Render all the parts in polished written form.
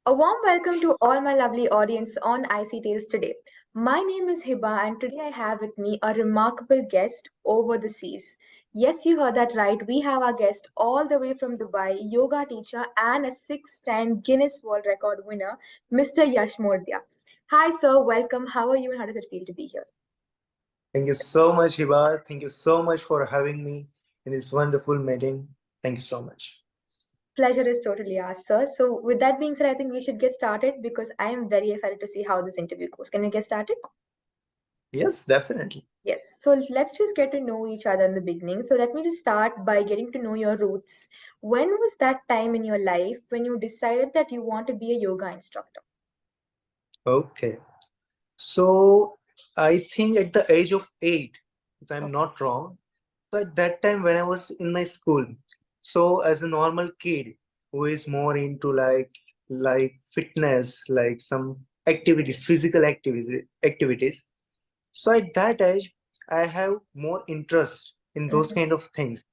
A warm welcome to all my lovely audience on Icy Tales today. My name is Hiba, and today I have with me a remarkable guest over the seas. Yes, you heard that right. We have our guest all the way from Dubai, yoga teacher and a six-time Guinness World Record winner, Mr. Yash Moradiya. Hi, sir. Welcome. How are you, and how does it feel to be here? Thank you so much, Hiba. Thank you so much for having me in this wonderful meeting. Thank you so much. Pleasure is totally ours, sir. So, with that being said, I think we should get started because I am very excited to see how this interview goes. Can we get started? Yes, definitely. Yes, so let's just get to know each other in the beginning. So let me just start by getting to know your roots. When was that time in your life when you decided that you want to be a yoga instructor? Okay. So I think at the age of 8, if I'm Okay. not wrong, so at that time when I was in my school, so as a normal kid who is more into like fitness, like some activities, physical activities. So at that age, I have more interest in those Mm-hmm. kind of things.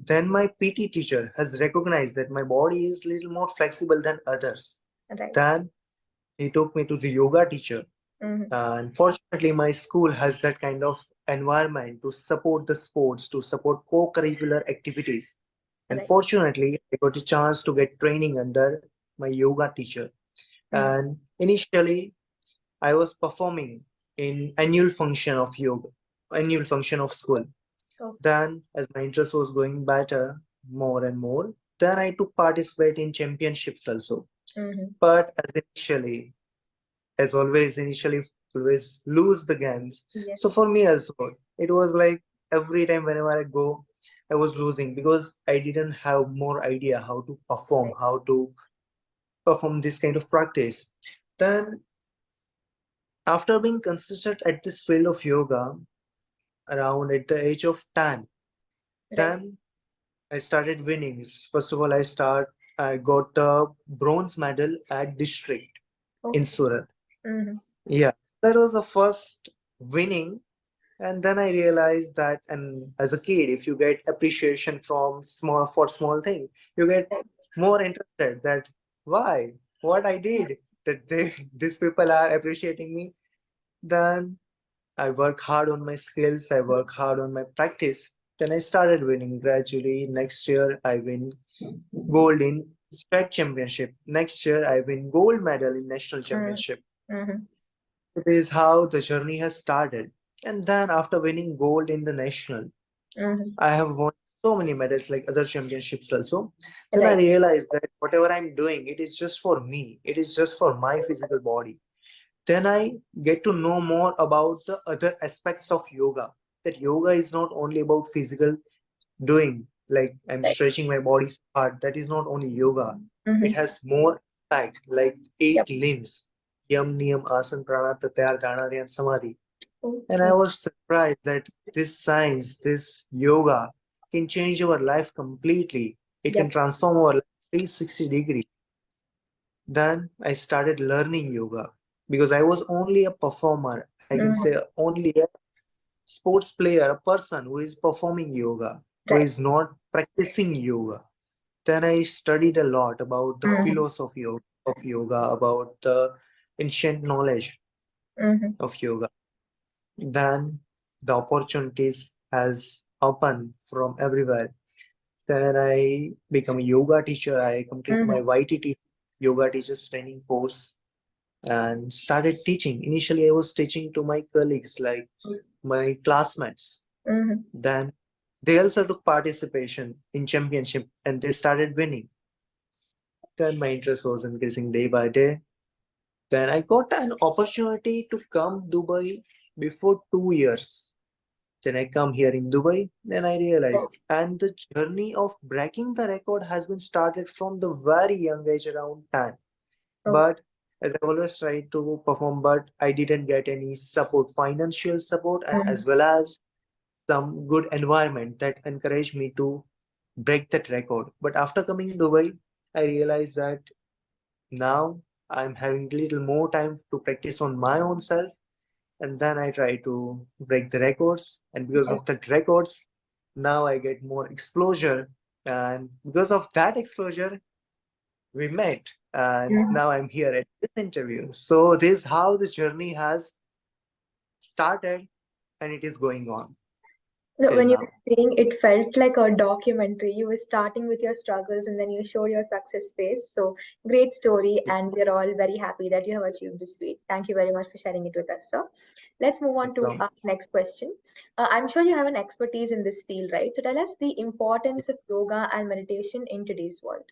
Then my PT teacher has recognized that my body is little more flexible than others. Right. Then he took me to the yoga teacher. Mm-hmm. Unfortunately, my school has that kind of environment to support the sports, to support co-curricular activities. And Right. fortunately, I got a chance to get training under my yoga teacher. Mm-hmm. And initially, I was performing in annual function of yoga, annual function of school. Oh. Then, as my interest was going better more and more, then I took participate in championships also. Mm-hmm. But as always, initially always lose the games. Yes. So for me also, it was like every time whenever I go, I was losing because I didn't have more idea Right. how to perform this kind of practice. Then after being consistent at this field of yoga, around at the age of 10, Right. then I started winning. First of all, I got the bronze medal at district in Okay. Surat. Mm-hmm. Yeah, that was the first winning. And then I realized that, and as a kid, if you get appreciation from small thing, you get Right. more interested that why, what I did, that these people are appreciating me. Then I work hard on my skills, I work hard on my practice. Then I started winning gradually. Next year, I win gold in state championship. Next year, I win gold medal in national championship. Mm-hmm. It is how the journey has started. And then after winning gold in the national, Mm-hmm. I have won so many medals like other championships also. Then I Right. realized that whatever I'm doing, it is just for me. It is just for my physical body. Then I get to know more about the other aspects of yoga. That yoga is not only about physical doing, like I'm Right. stretching my body hard. That is not only yoga. It Mm-hmm. has more aspect, like eight Yep. limbs: yam, niyam, asana, prana, pratyahara, dana, and samadhi. And I Okay. was surprised that this science, this yoga, can change our life completely. It can Yep. transform our life 360 degrees. Then I started learning yoga because I was only a performer. I can say Mm-hmm. only a sports player, a person who is performing yoga, who Right. is not practicing yoga. Then I studied a lot about the Mm-hmm. philosophy of yoga, about the ancient knowledge Mm-hmm. of yoga. Then the opportunities has opened from everywhere. Then I become a yoga teacher. I complete my Mm-hmm. YTT yoga teachers training course and started teaching. Initially, I was teaching to my colleagues, like my classmates. Mm-hmm. Then they also took participation in championship and they started winning. Then my interest was increasing day by day. Then I got an opportunity to come Dubai before 2 years. Then I come here in Dubai, then I Right. realized. And the journey of breaking the record has been started from the very young age, around 10. Okay. But as I always try to perform, but I didn't get any support, financial support, and Mm-hmm. as well as some good environment that encouraged me to break that record. But after coming Dubai, I realized that now I'm having little more time to practice on my own self, and then I try to break the records. And because Yes. of that records, now I get more exposure. And because of that exposure, we met. and Mhm. now I'm here at this interview. So this is how the journey has started, and it is going on No, till when you were now. saying it felt like a documentary, you were starting with your struggles and then you showed your success phase. So great story, and we're all very happy that you have achieved this feat. Thank you very much for sharing it with us, sir. Let's move on to So our next question. I'm sure you have an expertise in this field, right? So tell us the importance of yoga and meditation in today's world.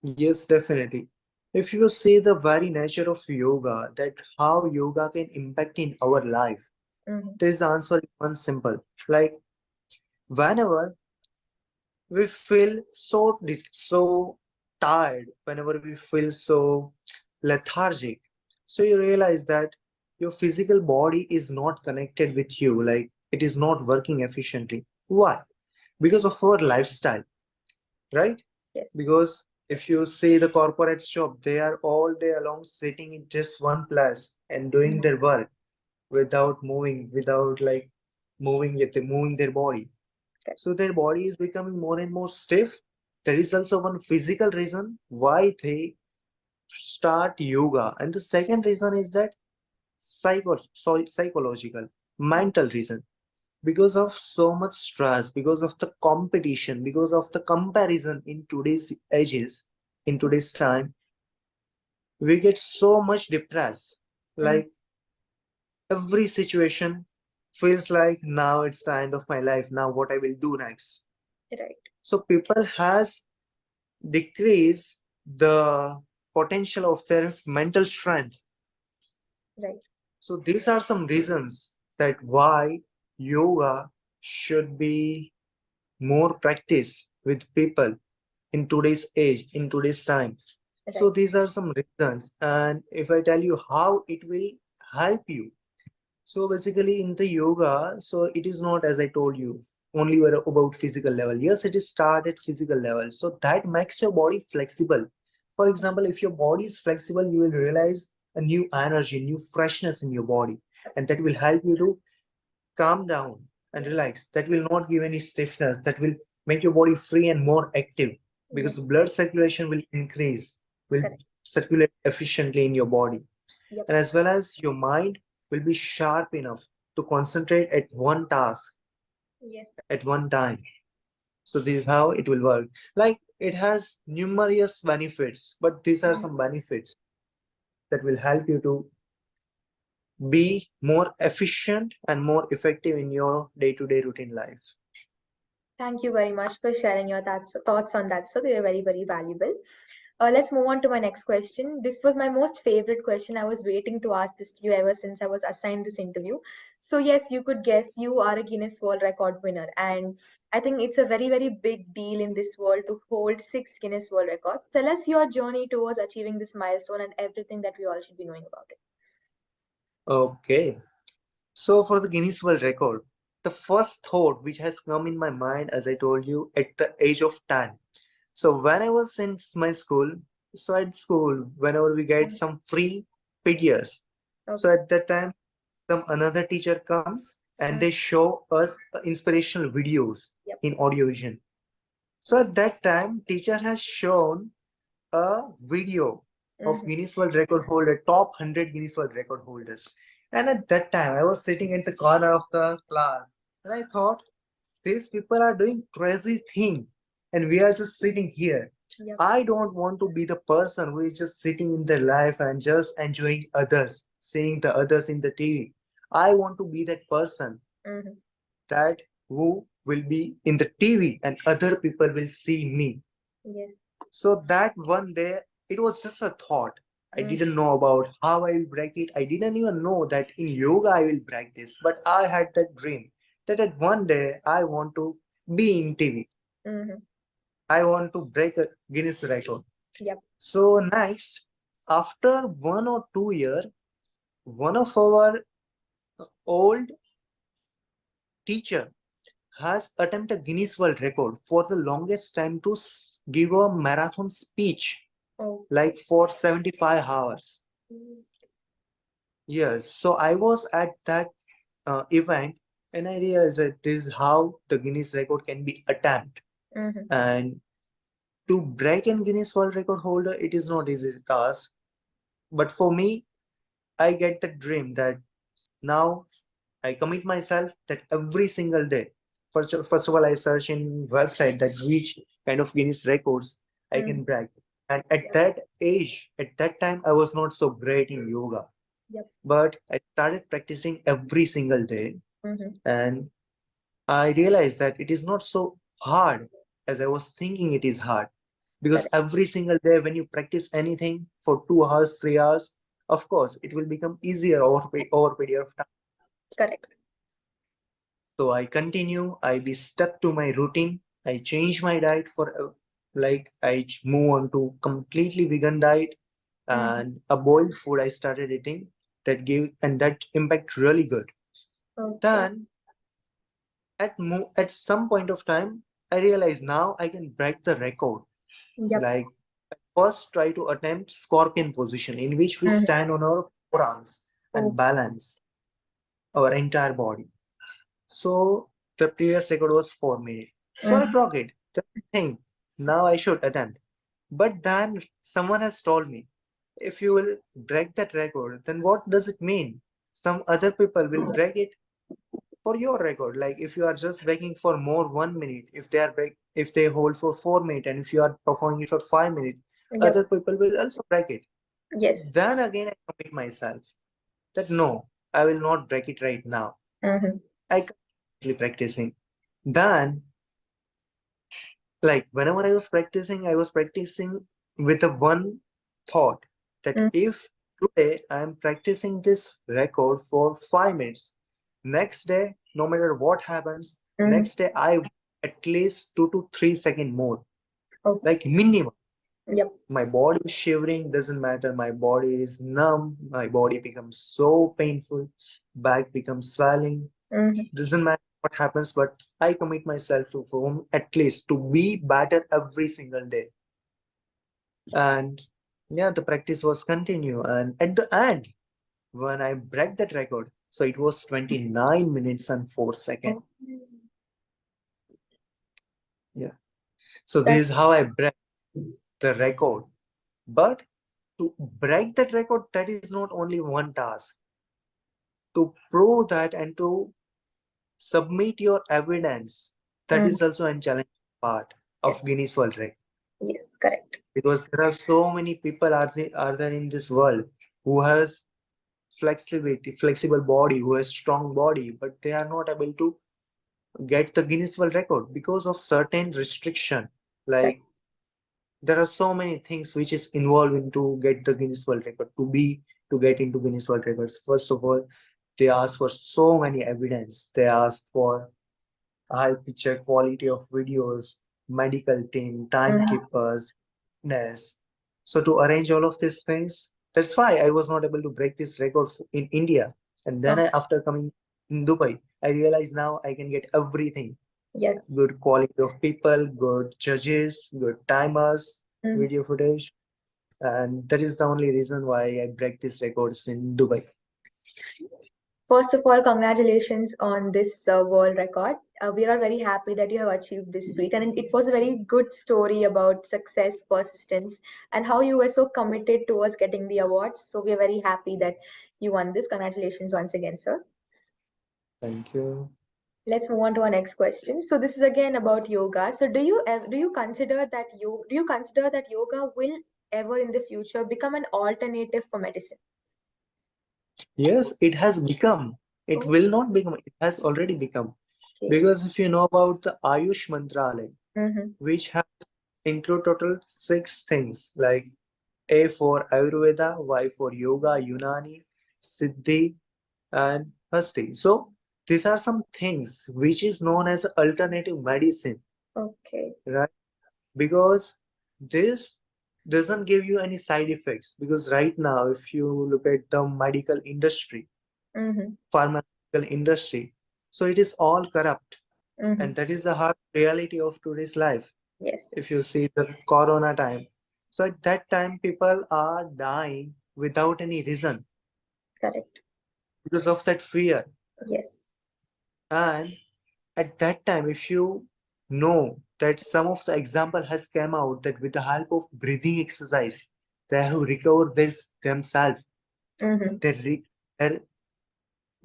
yes, definitely. If you see the very nature of yoga, that how yoga can impact in our life, Mm-hmm. there is the answer is one simple. Like whenever we feel so tired, whenever we feel so lethargic, so you realize that your physical body is not connected with you, like it is not working efficiently. Why? Because of our lifestyle, right? Yes. Because if you see the corporate job, they are all day long sitting in just one place and doing Mhm. their work without moving, without like moving their body. Correct. So their body is becoming more and more stiff. There is also one physical reason why they start yoga, and the second reason is that psychological, Mhm. mental reason. Because of so much stress, because of the competition, because of the comparison in today's ages, in today's time, we get so much depressed. Mhm. Like every situation feels like now it's the end of my life. Now what I will do next? Right. So people has decreased the potential of their mental strength. Right. So these are some reasons that why yoga should be more practiced with people in today's age, in today's time. So Right. these are some reasons. And if I tell you how it will help you, so basically in the yoga, so it is not, as I told you, only about physical level. Yes, it is start at physical level. So that makes your body flexible. For example, if your body is flexible, you will realize a new energy, new freshness in your body. And that will help you to calm down and Yes. relax. That will not give any stiffness. That will make your body free and more active because Yes. the blood circulation will increase, will Correct. circulate efficiently in your body. Yep. And as well as your mind will be sharp enough to concentrate at one task Yes. at one time. So this is how it will work. Like it has numerous benefits, but these are Mhm. some benefits that will help you to be more efficient and more effective in your day-to-day routine life. Thank you very much for sharing your thoughts on that. So they are very, very valuable. Let's move on to my next question. This was my most favorite question. I was waiting to ask this to you ever since I was assigned this interview. So, yes, you could guess you are a Guinness World Record winner. And I think it's a very, very big deal in this world to hold six Guinness World Records. Tell us your journey towards achieving this milestone and everything that we all should be knowing about it. Okay. So for the Guinness World Record, the first thought which has come in my mind, as I told you, at the age of 10. So when I was in my school, so at school, whenever we get Mhm. some free PDFs, so Okay. at that time, some another teacher comes and Mhm. they show us inspirational videos Yep. in audio vision. So at that time, teacher has shown a video of Mhm. Guinness World Record holder, top 100 Guinness World Record holders. And at that time, I was sitting at the corner of the class and I thought, these people are doing crazy thing and we are just sitting here. Yep. I don't want to be the person who is just sitting in their life and just enjoying others, seeing the others in the TV. I want to be that person Mhm. that who will be in the TV and other people will see me. Yes. So that one day, it was just a thought. I Mhm. didn't know about how I will break it. I didn't even know that in yoga I will break this. But I had that dream that at one day I want to be in TV. Mhm. I want to break a Guinness record. Yep. So next, after 1 or 2 years, one of our old teacher has attempted Guinness World Record for the longest time to give a marathon speech, Okay. like for 75 hours. Mhm. Yes, so I was at that event and I realized that this is how the Guinness record can be attempted. Mhm. And To break a Guinness World Record holder, it is not easy task. But for me, I get the dream that now I commit myself that every single day. First of all, I search in website that which kind of Guinness records I Mm. can break. And at Yep. that age, at that time, I was not so great in yoga. Yep. But I started practicing every single day, Mm-hmm. and I realized that it is not so hard as I was thinking it is hard. Because Correct. every single day, when you practice anything for 2 hours, 3 hours, of course, it will become easier over period of time. Correct. So I continue, I be stuck to my routine. I change my diet for like move on to completely vegan diet Mm-hmm. and a boiled food I started eating that gave and that impact really good. Okay. Then at some point of time, I realized now I can break the record. Yep. Like first try to attempt scorpion position in which we Mm-hmm. stand on our forearms and Okay. balance our entire body. So the previous record was 4 minutes. So I Mm-hmm. broke it. The thing. Now I should attempt. But then someone has told me, if you will break that record, then what does it mean? Some other people will break it for your record. Like if you are just breaking for more 1 minute, if they hold for 4 minutes, and if you are performing it for 5 minutes, other Yep. people will also break it. Yes. Then again I commit myself that no, I will not break it right now. Mm-hmm. I continuously practicing. Then, like whenever I was practicing with a one thought that Mm-hmm. if today I am practicing this record for 5 minutes, next day, no matter what happens, Mm-hmm. next day I at least 2 to 3 seconds more, Okay. like minimum. Yep. My body is shivering, doesn't matter. My body is numb. My body becomes so painful. Back becomes swelling. Mm-hmm. Doesn't matter what happens, but I commit myself to perform at least to be better every single day. And yeah, the practice was continue. And at the end, when I break that record, so it was 29 minutes and 4 seconds. Oh, Yeah. So that. this is how I break the record. But to break that record, that is not only one task. To prove that and to submit your evidence, that Mm. is also a challenging part Yes. of Guinness World Record. Yes. Correct. Because there are so many people are there in this world who has flexible body, who has strong body, but they are not able to get the Guinness World Record because of certain restriction. Correct. Like there are so many things which is involved into get the Guinness World Record to get into Guinness World Records. First of all, they ask for so many evidence. They ask for high picture quality of videos, medical team, Mm-hmm. timekeepers, fitness. So to arrange all of these things, that's why I was not able to break this record in India. And then Okay. after coming in Dubai, I realized now I can get everything. Yes. Good quality of people, good judges, good timers, Mm-hmm. video footage. And that is the only reason why I break these records in Dubai. First of all, congratulations on this world record. We are very happy that you have achieved this feat, and it was a very good story about success, persistence, and how you were so committed towards getting the awards. So we are very happy that you won this. Congratulations once again, sir. Thank you. Let's move on to our next question. So this is again about yoga. So do you consider that yoga will ever in the future become an alternative for medicine? Yes, it has become. It Okay. will not become. It has already become. Because if you know about the Ayush Mantralaya, Mm-hmm. which has include total 6 things like A for Ayurveda, Y for Yoga, Unani, Siddhi, and Hasti. So these are some things which is known as alternative medicine, Okay. right? Because this doesn't give you any side effects. Because right now, if you look at the medical industry, Mm-hmm. pharmaceutical industry, so it is all corrupt, Mm-hmm. and that is the hard reality of today's life. If Yes. you see the corona time, so at that time people are dying without any reason Correct. because of that fear. Yes. And at that time, if you know that some of the example has come out that with the help of breathing exercise, they have recovered themselves. Mm-hmm. Their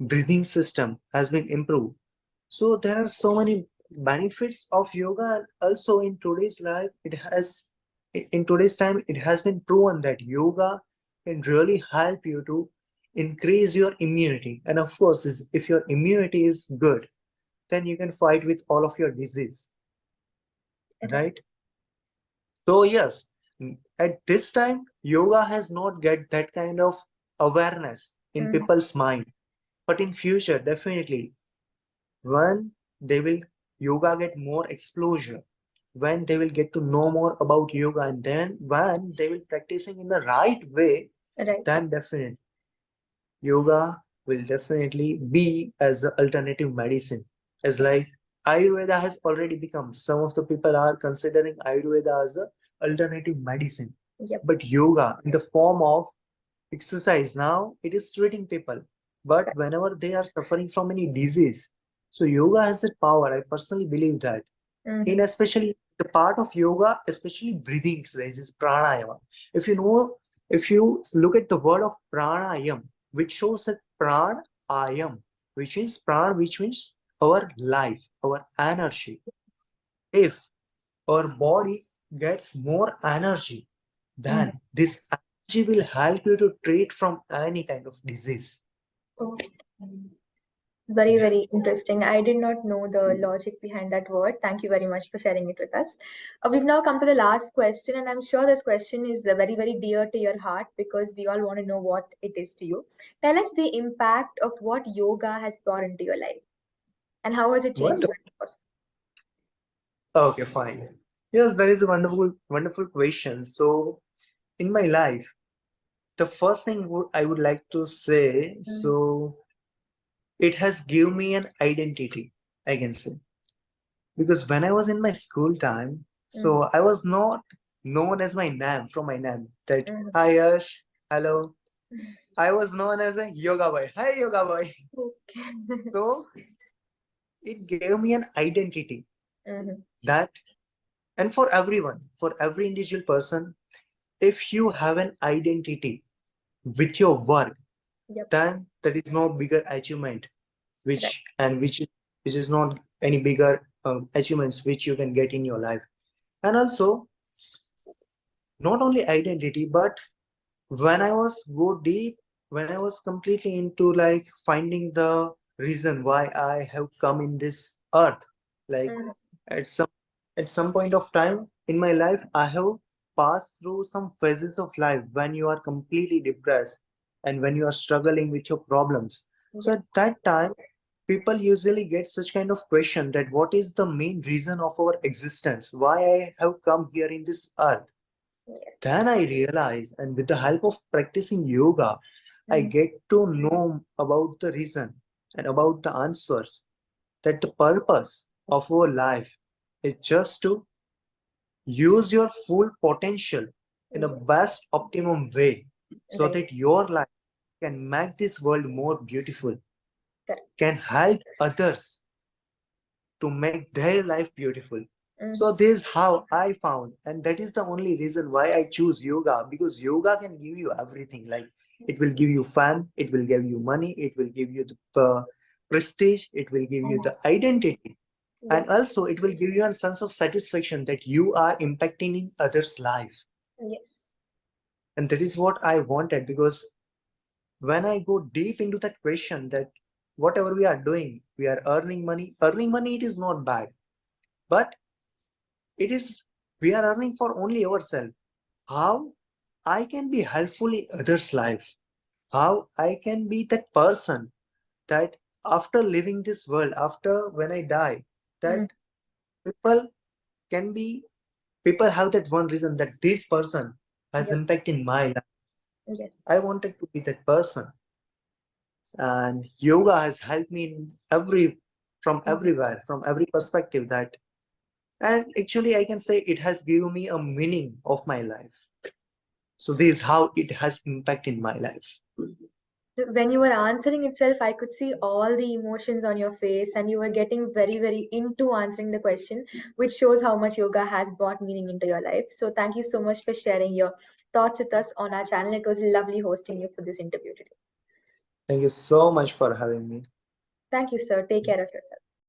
breathing system has been improved. So there are so many benefits of yoga, and also in today's life, in today's time, it has been proven that yoga can really help you to increase your immunity. And of course, if your immunity is good, then you can fight with all of your disease, Right. right? So yes, at this time, yoga has not get that kind of awareness in Mm-hmm. people's mind. But in future, definitely, when they will yoga get more exposure, when they will get to know more about yoga, and then when they will practicing in the right way, Right. then definitely yoga will definitely be as an alternative medicine. As Yes. like Ayurveda has already become, some of the people are considering Ayurveda as a alternative medicine. Yep. But yoga in the form of exercise now it is treating people. But whenever they are suffering from any disease, so yoga has that power. I personally believe that. In Mm-hmm. especially the part of yoga, especially breathing exercises, pranayama. If you know, if you look at the word of pranayam, which shows that pranayam, which means pran, which means our life, our energy. If our body gets more energy, Mm-hmm. then this energy will help you to treat from any kind of disease. Oh. Very, Yeah. very interesting. I did not know the logic behind that word. Thank you very much for sharing it with us. We've now come to the last question, and I'm sure this question is very, very dear to your heart because we all want to know what it is to you. Tell us the impact of what yoga has brought into your life and how has it changed Wonderful. your life? Okay, fine. Yes, that is a wonderful, wonderful question. So, in my life, the first thing I would like to say, Mm, so it has given me an identity, I can say. Because when I was in my school time, mm, so I was not known as my name from my name. That mm. hi Yash, hello. I was known as a yoga boy. Hi yoga boy. Okay. So it gave me an identity Mhm. that, and for every individual person, if you have an identity with your work, Yep. then that is no bigger achievement, Right. which is not any bigger achievements which you can get in your life. And also, not only identity, but when I was go deep, when I was completely into like finding the reason why I have come in this earth, like Mhm. at some point of time in my life, I have passed through some phases of life when you are completely depressed and when you are struggling with your problems. So Yep. at that time, people usually get such kind of question that what is the main reason of our existence? Why I have come here in this earth? Yes. Then I realize, and with the help of practicing yoga, I Mm, get to know about the reason and about the answers, that the purpose of our life is just to use your full potential in the yeah. best optimum way so Right. that your life can make this world more beautiful, Correct. can help others to make their life beautiful. Mm, So this is how I found, and that is the only reason why I choose yoga, because yoga can give you everything. Like it will give you fun, it will give you money, it will give you the prestige, it will give you mm. the identity, and Yep. also it will give you a sense of satisfaction that you are impacting in others' life. Yes. And that is what I wanted, because when I go deep into that question, that whatever we are doing, we are earning money. Earning money, it is not bad, but it is, we are earning for only ourselves. How I can be helpful in others' life, how I can be that person that after leaving this world, after when I die, Mm, that people can be, people have that one reason that this person has yep. impact in my life. Yes. I wanted to be that person, and yoga has helped me in every, from Mhm. everywhere, from every perspective, that, and actually I can say it has given me a meaning of my life. So this is how it has impact in my life. When you were answering itself, I could see all the emotions on your face, and you were getting very, very into answering the question, which shows how much yoga has brought meaning into your life. So, thank you so much for sharing your thoughts with us on our channel. It was lovely hosting you for this interview today. Thank you so much for having me. Thank you, sir. Take care of yourself.